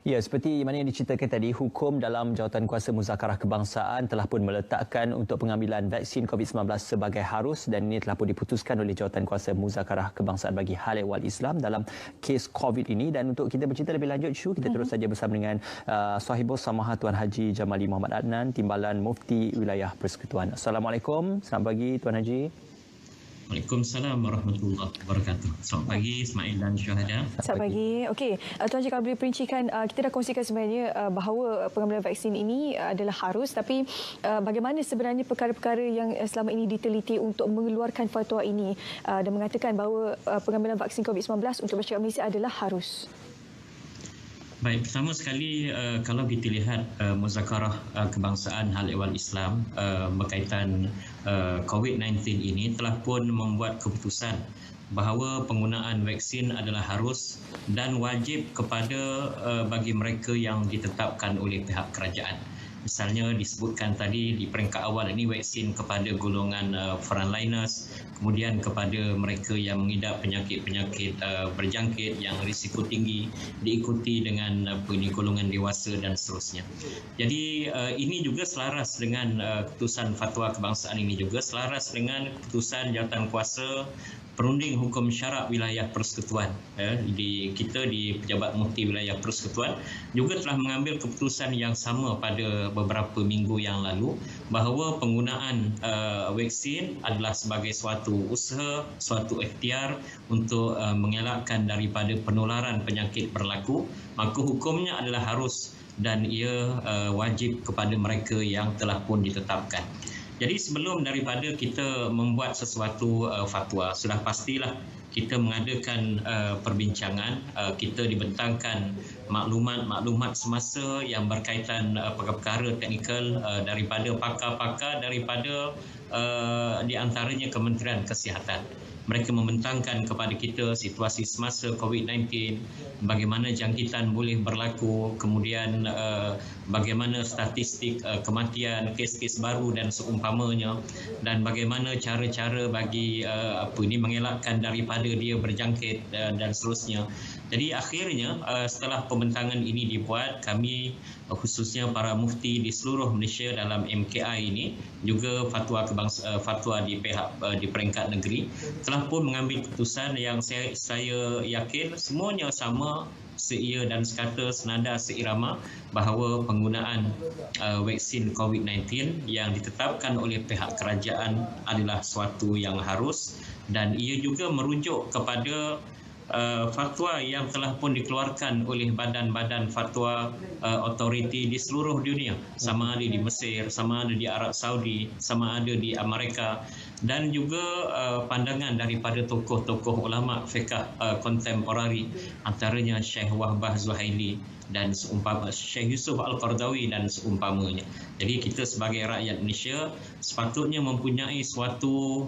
Ya, seperti mana yang diceritakan tadi, hukum dalam Jawatankuasa Muzakarah Kebangsaan telah pun meletakkan untuk pengambilan vaksin COVID-19 sebagai harus, dan ini telah pun diputuskan oleh Jawatankuasa Muzakarah Kebangsaan bagi Hal Ehwal Islam dalam kes COVID ini. Dan untuk kita bercerita lebih lanjut, Syu, kita terus saja bersama dengan Sahibus Samaha Tuan Haji Jamali Muhammad Adnan, Timbalan Mufti Wilayah Persekutuan. Assalamualaikum, selamat pagi Tuan Haji. Waalaikumsalam warahmatullahi wabarakatuh. Selamat pagi Ismail dan Syuhada. Selamat pagi. Okey, Tuan Haji, kalau boleh perincikan, kita dah kongsikan sebenarnya bahawa pengambilan vaksin ini adalah harus, tapi bagaimana sebenarnya perkara-perkara yang selama ini diteliti untuk mengeluarkan fatwa ini dan mengatakan bahawa pengambilan vaksin COVID-19 untuk masyarakat Malaysia adalah harus? Baik, pertama sekali kalau kita lihat Muzakarah Kebangsaan Hal Ehwal Islam berkaitan COVID-19 ini telah pun membuat keputusan bahawa penggunaan vaksin adalah harus dan wajib kepada bagi mereka yang ditetapkan oleh pihak kerajaan. Misalnya disebutkan tadi di peringkat awal ini vaksin kepada golongan frontliners, kemudian kepada mereka yang mengidap penyakit-penyakit berjangkit yang risiko tinggi, diikuti dengan golongan dewasa dan seterusnya. Jadi ini juga selaras dengan keputusan fatwa kebangsaan ini, juga selaras dengan keputusan Jawatankuasa Perunding Hukum Syarak Wilayah Persekutuan. Kita di Pejabat Mufti Wilayah Persekutuan juga telah mengambil keputusan yang sama pada beberapa minggu yang lalu bahawa penggunaan vaksin adalah sebagai suatu usaha, suatu ikhtiar untuk mengelakkan daripada penularan penyakit berlaku, maka hukumnya adalah harus dan ia wajib kepada mereka yang telah pun ditetapkan. Jadi sebelum daripada kita membuat sesuatu fatwa, sudah pastilah kita mengadakan perbincangan, kita dibentangkan maklumat-maklumat semasa yang berkaitan perkara teknikal daripada pakar-pakar daripada di antaranya Kementerian Kesihatan. Mereka membentangkan kepada kita situasi semasa COVID-19, bagaimana jangkitan boleh berlaku, kemudian bagaimana statistik kematian, kes-kes baru dan seumpamanya, dan bagaimana cara-cara bagi mengelakkan daripada dia berjangkit dan seterusnya. Jadi akhirnya setelah pembentangan ini dibuat, kami khususnya para mufti di seluruh Malaysia dalam MKI ini, juga fatwa di pihak di peringkat negeri telah pun mengambil keputusan yang saya yakin semuanya sama, seia dan sekata, senada, seirama bahawa penggunaan vaksin COVID-19 yang ditetapkan oleh pihak kerajaan adalah suatu yang harus, dan ia juga merujuk kepada fatwa yang telah pun dikeluarkan oleh badan-badan fatwa autoriti di seluruh dunia, sama ada di Mesir, sama ada di Arab Saudi, sama ada di Amerika, dan juga pandangan daripada tokoh-tokoh ulama fiqh kontemporari, antaranya Syekh Wahbah Zuhaili dan Syekh Yusuf Al-Qardawi dan seumpamanya. Jadi kita sebagai rakyat Malaysia sepatutnya mempunyai suatu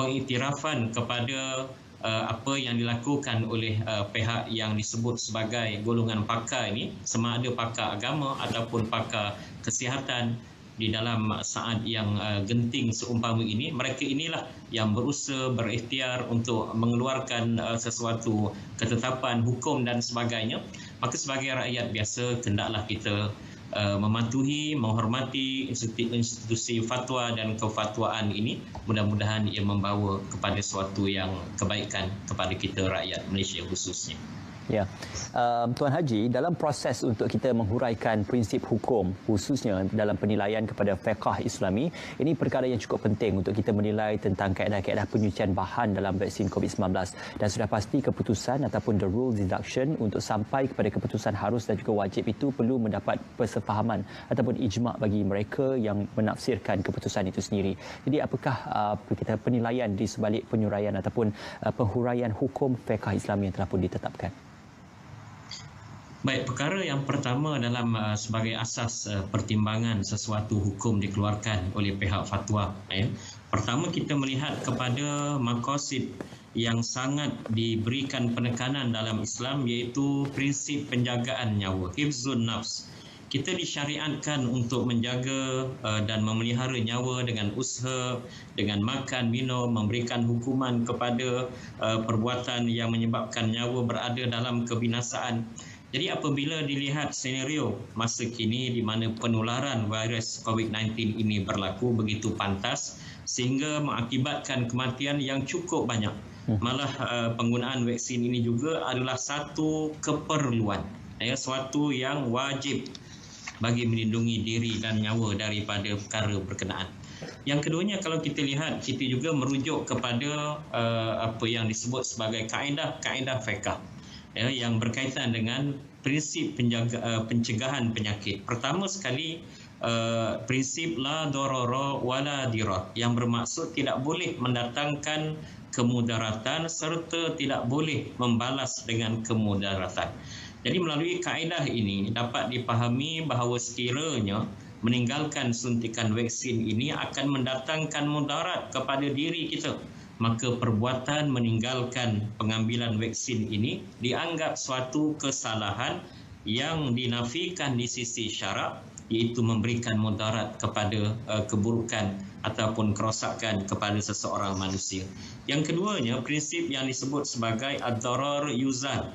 pengiktirafan kepada apa yang dilakukan oleh pihak yang disebut sebagai golongan pakar ini, sama ada pakar agama ataupun pakar kesihatan di dalam saat yang genting seumpama ini. Mereka inilah yang berusaha, berikhtiar untuk mengeluarkan sesuatu ketetapan hukum dan sebagainya. Maka sebagai rakyat biasa hendaklah kita mematuhi, menghormati institusi fatwa dan kefatwaan ini. Mudah-mudahan ia membawa kepada suatu yang kebaikan kepada kita rakyat Malaysia khususnya. Ya, Tuan Haji, dalam proses untuk kita menghuraikan prinsip hukum, khususnya dalam penilaian kepada fiqh Islami, ini perkara yang cukup penting untuk kita menilai tentang kaedah-kaedah penyucian bahan dalam vaksin COVID-19. Dan sudah pasti keputusan ataupun the rule deduction untuk sampai kepada keputusan harus dan juga wajib itu perlu mendapat persefahaman ataupun ijma' bagi mereka yang menafsirkan keputusan itu sendiri. Jadi apakah kita penilaian di sebalik penyuraian ataupun penghuraian hukum fiqh Islami yang telah pun ditetapkan? Baik, perkara yang pertama dalam sebagai asas pertimbangan sesuatu hukum dikeluarkan oleh pihak fatwa. Pertama, kita melihat kepada maqasid yang sangat diberikan penekanan dalam Islam, iaitu prinsip penjagaan nyawa, hifzun nafs. Kita disyariatkan untuk menjaga dan memelihara nyawa dengan usaha, dengan makan, minum, memberikan hukuman kepada perbuatan yang menyebabkan nyawa berada dalam kebinasaan. Jadi apabila dilihat senario masa kini di mana penularan virus COVID-19 ini berlaku begitu pantas sehingga mengakibatkan kematian yang cukup banyak. Malah penggunaan vaksin ini juga adalah satu keperluan, suatu yang wajib bagi melindungi diri dan nyawa daripada perkara berkenaan. Yang keduanya, kalau kita lihat, kita juga merujuk kepada apa yang disebut sebagai kaedah fiqh yang berkaitan dengan prinsip pencegahan penyakit. Pertama sekali, prinsip la darara wala dirar, yang bermaksud tidak boleh mendatangkan kemudaratan serta tidak boleh membalas dengan kemudaratan. Jadi melalui kaedah ini dapat dipahami bahawa sekiranya meninggalkan suntikan vaksin ini akan mendatangkan mudarat kepada diri kita, maka perbuatan meninggalkan pengambilan vaksin ini dianggap suatu kesalahan yang dinafikan di sisi syarak, iaitu memberikan mudarat kepada keburukan ataupun kerosakan kepada seseorang manusia. Yang keduanya, prinsip yang disebut sebagai ad-darar yuzal.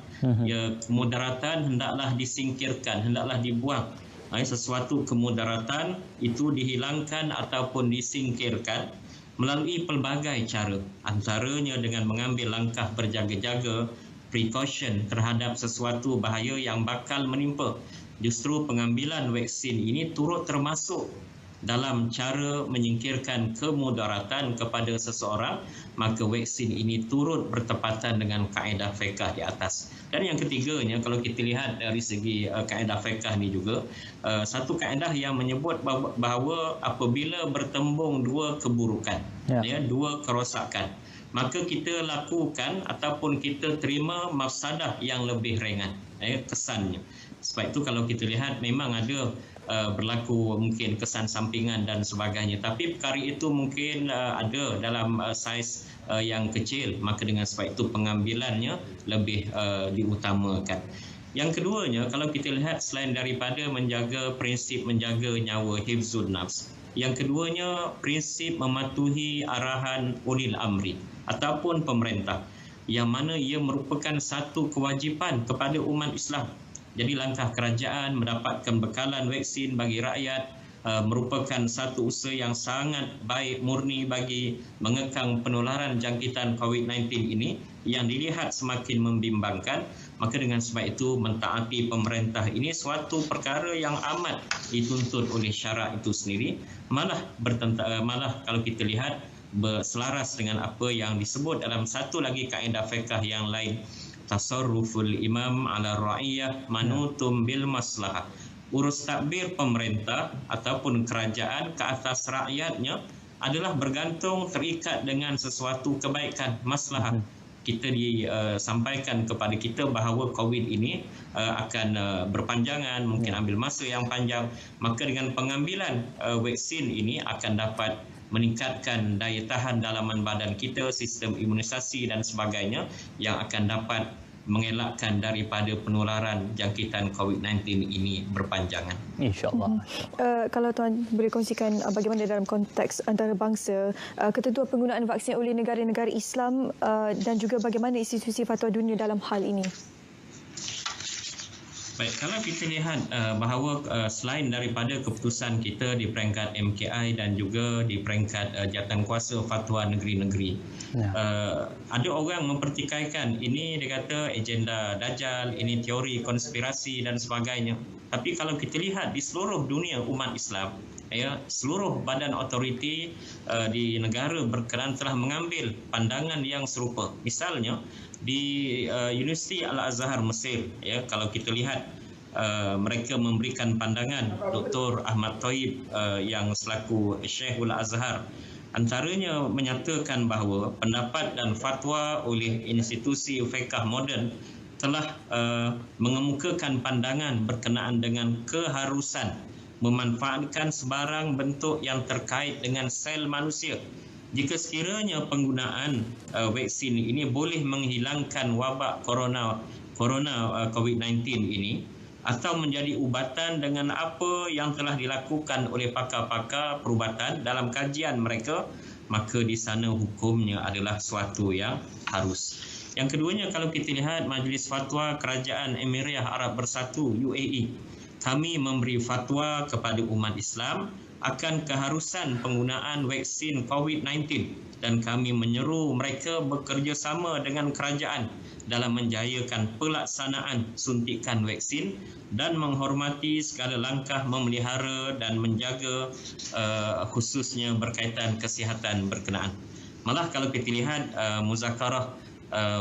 Kemudaratan hendaklah disingkirkan, hendaklah dibuang. Sesuatu kemudaratan itu dihilangkan ataupun disingkirkan melalui pelbagai cara, antaranya dengan mengambil langkah berjaga-jaga, precaution terhadap sesuatu bahaya yang bakal menimpa. Justru pengambilan vaksin ini turut termasuk dalam cara menyingkirkan kemudaratan kepada seseorang, maka vaksin ini turut bertepatan dengan kaedah fiqh di atas. Dan yang ketiganya, kalau kita lihat dari segi kaedah fiqh ini juga, satu kaedah yang menyebut bahawa apabila bertembung dua keburukan, dua kerosakan, maka kita lakukan ataupun kita terima mafsadah yang lebih ringan, kesannya. Sebab itu kalau kita lihat memang ada berlaku mungkin kesan sampingan dan sebagainya, tapi perkara itu mungkin ada dalam saiz yang kecil, maka dengan sebab itu pengambilannya lebih diutamakan. Yang keduanya, kalau kita lihat selain daripada menjaga prinsip menjaga nyawa, hifzun nafs, yang keduanya prinsip mematuhi arahan ulil amri ataupun pemerintah, yang mana ia merupakan satu kewajipan kepada umat Islam. Jadi langkah kerajaan mendapatkan bekalan vaksin bagi rakyat merupakan satu usaha yang sangat baik murni bagi mengekang penularan jangkitan COVID-19 ini yang dilihat semakin membimbangkan. Maka dengan sebab itu mentaati pemerintah ini suatu perkara yang amat dituntut oleh syarak itu sendiri. Malah kalau kita lihat berselaras dengan apa yang disebut dalam satu lagi kaedah fiqh yang lain, tasarruful imam ala ra'iyah manutum bil maslahah. Urus tadbir pemerintah ataupun kerajaan ke atas rakyatnya adalah bergantung terikat dengan sesuatu kebaikan, maslahah. Kita disampaikan kepada kita bahawa COVID ini akan berpanjangan, mungkin ambil masa yang panjang. Maka dengan pengambilan vaksin ini akan dapat meningkatkan daya tahan dalaman badan kita, sistem imunisasi dan sebagainya, yang akan dapat mengelakkan daripada penularan jangkitan COVID-19 ini berpanjangan. InsyaAllah. Kalau tuan boleh kongsikan bagaimana dalam konteks antarabangsa ketentuan penggunaan vaksin oleh negara-negara Islam dan juga bagaimana institusi fatwa dunia dalam hal ini? Baik, kalau kita lihat bahawa selain daripada keputusan kita di peringkat MKI dan juga di peringkat jawatankuasa fatwa negeri-negeri, ada orang mempertikaikan ini dia kata agenda Dajjal, ini teori konspirasi dan sebagainya. Tapi kalau kita lihat di seluruh dunia umat Islam, seluruh badan otoriti di negara berkenaan telah mengambil pandangan yang serupa. Misalnya di Universiti Al-Azhar Mesir, kalau kita lihat mereka memberikan pandangan Dr. Ahmad Thayyib yang selaku Syekhul Azhar, antaranya menyatakan bahawa pendapat dan fatwa oleh institusi fiqh moden telah mengemukakan pandangan berkenaan dengan keharusan memanfaatkan sebarang bentuk yang terkait dengan sel manusia jika sekiranya penggunaan vaksin ini boleh menghilangkan wabak corona COVID-19 ini, atau menjadi ubatan dengan apa yang telah dilakukan oleh pakar-pakar perubatan dalam kajian mereka, maka di sana hukumnya adalah suatu yang harus. Yang keduanya, kalau kita lihat Majlis Fatwa Kerajaan Emirat Arab Bersatu UAE, kami memberi fatwa kepada umat Islam akan keharusan penggunaan vaksin COVID-19 dan kami menyeru mereka bekerjasama dengan kerajaan dalam menjayakan pelaksanaan suntikan vaksin dan menghormati segala langkah memelihara dan menjaga khususnya berkaitan kesihatan berkenaan. Malah kalau kita lihat muzakarah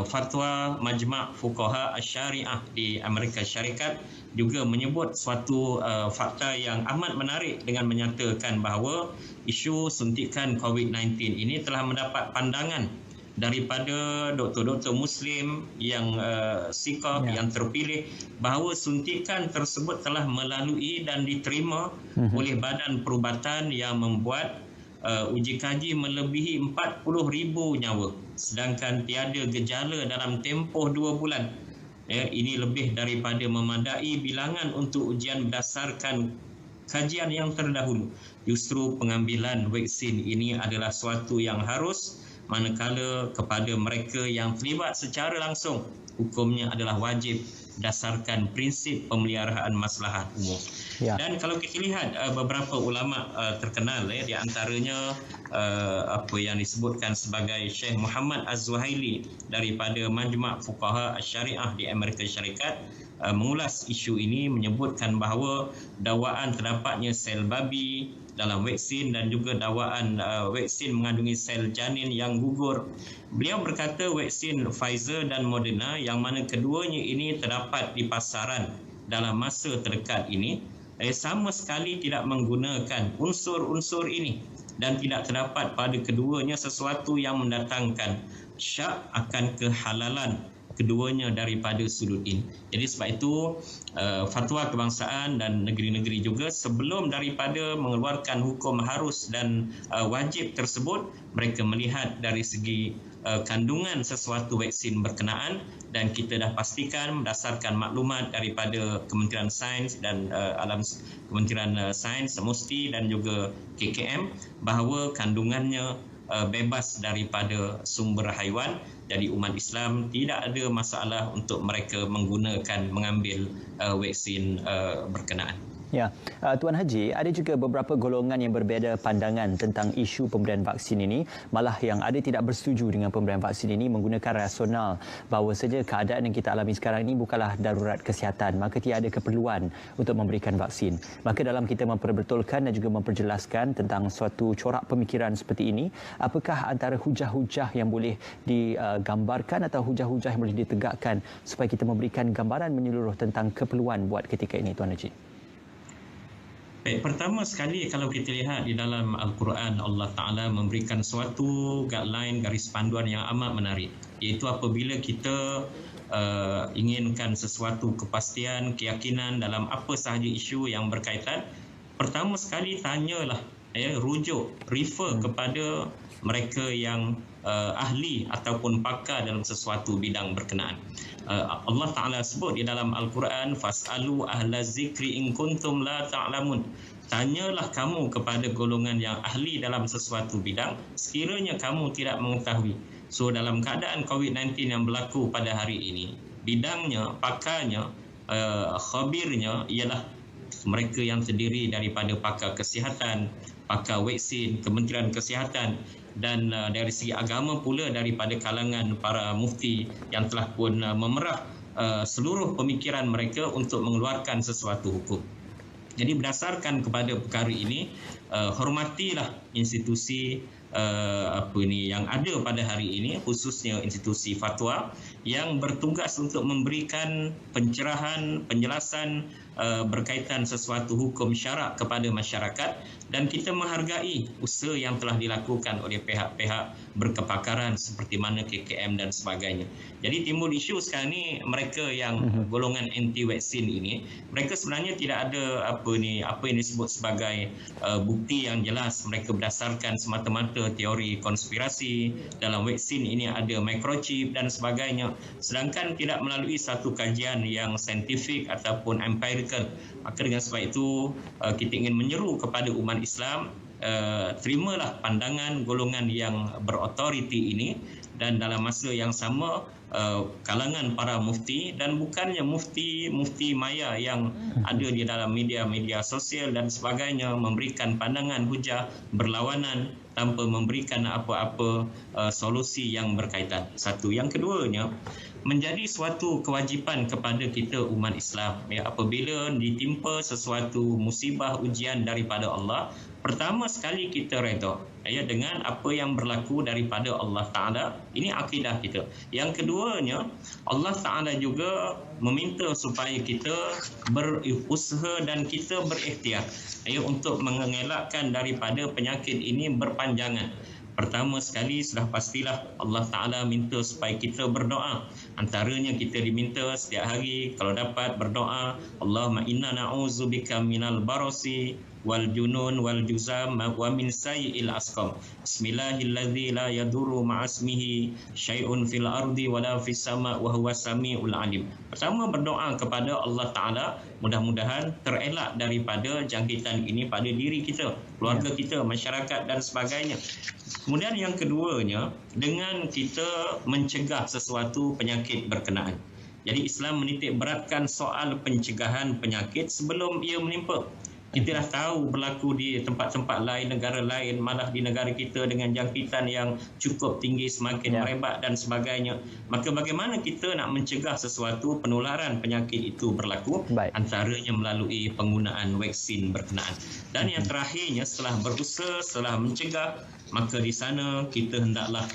fatwa Majma' Fuqaha Asy-Syariah di Amerika Syarikat juga menyebut suatu fakta yang amat menarik dengan menyatakan bahawa isu suntikan COVID-19 ini telah mendapat pandangan daripada doktor-doktor Muslim yang sikap yang terpilih bahawa suntikan tersebut telah melalui dan diterima oleh badan perubatan yang membuat uji kaji melebihi 40,000 nyawa, sedangkan tiada gejala dalam tempoh 2 bulan. Ini lebih daripada memadai bilangan untuk ujian berdasarkan kajian yang terdahulu. Justru pengambilan vaksin ini adalah suatu yang harus, manakala kepada mereka yang terlibat secara langsung, hukumnya adalah wajib berdasarkan prinsip pemeliharaan maslahat umum. Dan kalau kita lihat beberapa ulama terkenal, di antaranya apa yang disebutkan sebagai Syekh Muhammad Az-Zuhaili daripada Majma' Fuqaha Asy-Syariah di Amerika Syarikat, mengulas isu ini, menyebutkan bahawa dakwaan terdapatnya sel babi dalam vaksin dan juga dakwaan vaksin mengandungi sel janin yang gugur. Beliau berkata vaksin Pfizer dan Moderna yang mana keduanya ini terdapat di pasaran dalam masa terdekat ini sama sekali tidak menggunakan unsur-unsur ini dan tidak terdapat pada keduanya sesuatu yang mendatangkan syak akan kehalalan keduanya daripada sudut ini. Jadi sebab itu fatwa kebangsaan dan negeri-negeri juga sebelum daripada mengeluarkan hukum harus dan wajib tersebut, mereka melihat dari segi kandungan sesuatu vaksin berkenaan dan kita dah pastikan berdasarkan maklumat daripada Kementerian Sains dan Kementerian Sains Musti dan juga KKM bahawa kandungannya bebas daripada sumber haiwan. Jadi umat Islam tidak ada masalah untuk mereka mengambil vaksin berkenaan. Ya, Tuan Haji, ada juga beberapa golongan yang berbeza pandangan tentang isu pemberian vaksin ini. Malah yang ada tidak bersetuju dengan pemberian vaksin ini menggunakan rasional bahawa saja keadaan yang kita alami sekarang ini bukanlah darurat kesihatan, maka tiada keperluan untuk memberikan vaksin. Maka dalam kita memperbetulkan dan juga memperjelaskan tentang suatu corak pemikiran seperti ini, apakah antara hujah-hujah yang boleh digambarkan atau hujah-hujah yang boleh ditegakkan supaya kita memberikan gambaran menyeluruh tentang keperluan buat ketika ini, Tuan Haji? Baik, pertama sekali kalau kita lihat di dalam Al-Quran, Allah Ta'ala memberikan suatu guideline, garis panduan yang amat menarik, iaitu apabila kita inginkan sesuatu kepastian, keyakinan dalam apa sahaja isu yang berkaitan, pertama sekali tanyalah, rujuk, refer kepada mereka yang ahli ataupun pakar dalam sesuatu bidang berkenaan. Allah Ta'ala sebut di dalam Al-Quran, fas'alu ahla zikri in kuntum la ta'lamun. Tanyalah kamu kepada golongan yang ahli dalam sesuatu bidang sekiranya kamu tidak mengetahui. So dalam keadaan COVID-19 yang berlaku pada hari ini, bidangnya, pakarnya, khabirnya ialah mereka yang terdiri daripada pakar kesihatan, pakar vaksin, Kementerian Kesihatan, dan dari segi agama pula daripada kalangan para mufti yang telah pun memerah seluruh pemikiran mereka untuk mengeluarkan sesuatu hukum. Jadi berdasarkan kepada perkara ini, hormatilah institusi yang ada pada hari ini, khususnya institusi fatwa yang bertugas untuk memberikan pencerahan, penjelasan berkaitan sesuatu hukum syarak kepada masyarakat, dan kita menghargai usaha yang telah dilakukan oleh pihak-pihak berkepakaran seperti mana KKM dan sebagainya. Jadi timbul isu sekarang ni, mereka yang golongan anti vaksin ini, mereka sebenarnya tidak ada apa yang disebut sebagai bukti yang jelas. Mereka berdasarkan semata-mata teori konspirasi, dalam vaksin ini ada microchip dan sebagainya, sedangkan tidak melalui satu kajian yang saintifik ataupun empirical. Maka dengan sebab itu kita ingin menyeru kepada umat Islam, terimalah pandangan golongan yang berautoriti ini dan dalam masa yang sama kalangan para mufti, dan bukannya mufti maya yang ada di dalam media sosial dan sebagainya memberikan pandangan hujah berlawanan tanpa memberikan apa-apa solusi yang berkaitan. Satu. Yang keduanya, menjadi suatu kewajipan kepada kita umat Islam, ya, apabila ditimpa sesuatu musibah ujian daripada Allah, pertama sekali kita redha, ya, dengan apa yang berlaku daripada Allah Ta'ala. Ini akidah kita. Yang keduanya, Allah Ta'ala juga meminta supaya kita berusaha dan kita berikhtiar, ya, untuk mengelakkan daripada penyakit ini berpanjangan. Pertama sekali, sudah pastilah Allah Ta'ala minta supaya kita berdoa. Antaranya kita diminta setiap hari kalau dapat berdoa, Allahumma inna na'udzubika minal barasi wal junun wal juzam wa min sayyi'il asqam. Bismillahilladzi la yadurru ma'asmihi syai'un fil ardi wala fis sama' wa huwa samiul alim. Pertama, berdoa kepada Allah Ta'ala mudah-mudahan terelak daripada jangkitan ini pada diri kita, keluarga kita, masyarakat dan sebagainya. Kemudian yang keduanya, dengan kita mencegah sesuatu penyakit berkenaan. Jadi Islam menitik beratkan soal pencegahan penyakit sebelum ia menimpa. Kita dah tahu berlaku di tempat-tempat lain, negara lain, malah di negara kita dengan jangkitan yang cukup tinggi, semakin merebak dan sebagainya. Maka bagaimana kita nak mencegah sesuatu penularan penyakit itu berlaku? Antaranya melalui penggunaan vaksin berkenaan. Dan yang terakhirnya, setelah berusaha, setelah mencegah, maka di sana kita hendaklah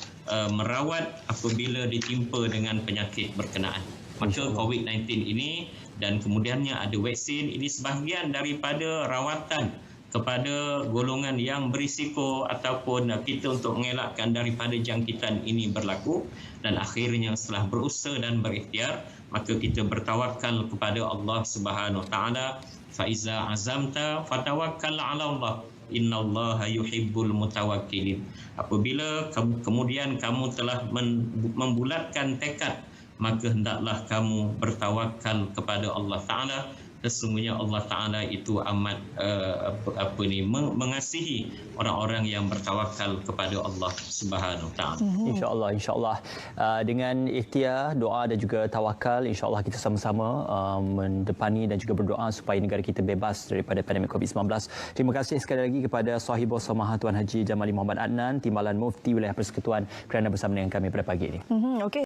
merawat apabila ditimpa dengan penyakit berkenaan. Maka COVID-19 ini dan kemudiannya ada vaksin, ini sebahagian daripada rawatan kepada golongan yang berisiko ataupun kita untuk mengelakkan daripada jangkitan ini berlaku. Dan akhirnya setelah berusaha dan berikhtiar, maka kita bertawakal kepada Allah Subhanahu Wa Taala. Fa iza azamta fatawakkal 'ala Allah. Innallaha yuhibbul mutawakkilin. Apabila kemudian kamu telah membulatkan tekad, maka hendaklah kamu bertawakal kepada Allah Ta'ala. Sesungguhnya Allah Ta'ala itu amat mengasihi orang-orang yang bertawakal kepada Allah Subhanahu Wa Ta'ala. InsyaAllah. Dengan ikhtiar, doa dan juga tawakal, insyaAllah kita sama-sama mendepani dan juga berdoa supaya negara kita bebas daripada pandemik COVID-19. Terima kasih sekali lagi kepada Sahibul Samahah Tuan Haji Jamali Muhammad Adnan, Timbalan Mufti Wilayah Persekutuan, kerana bersama dengan kami pada pagi ini. Okey.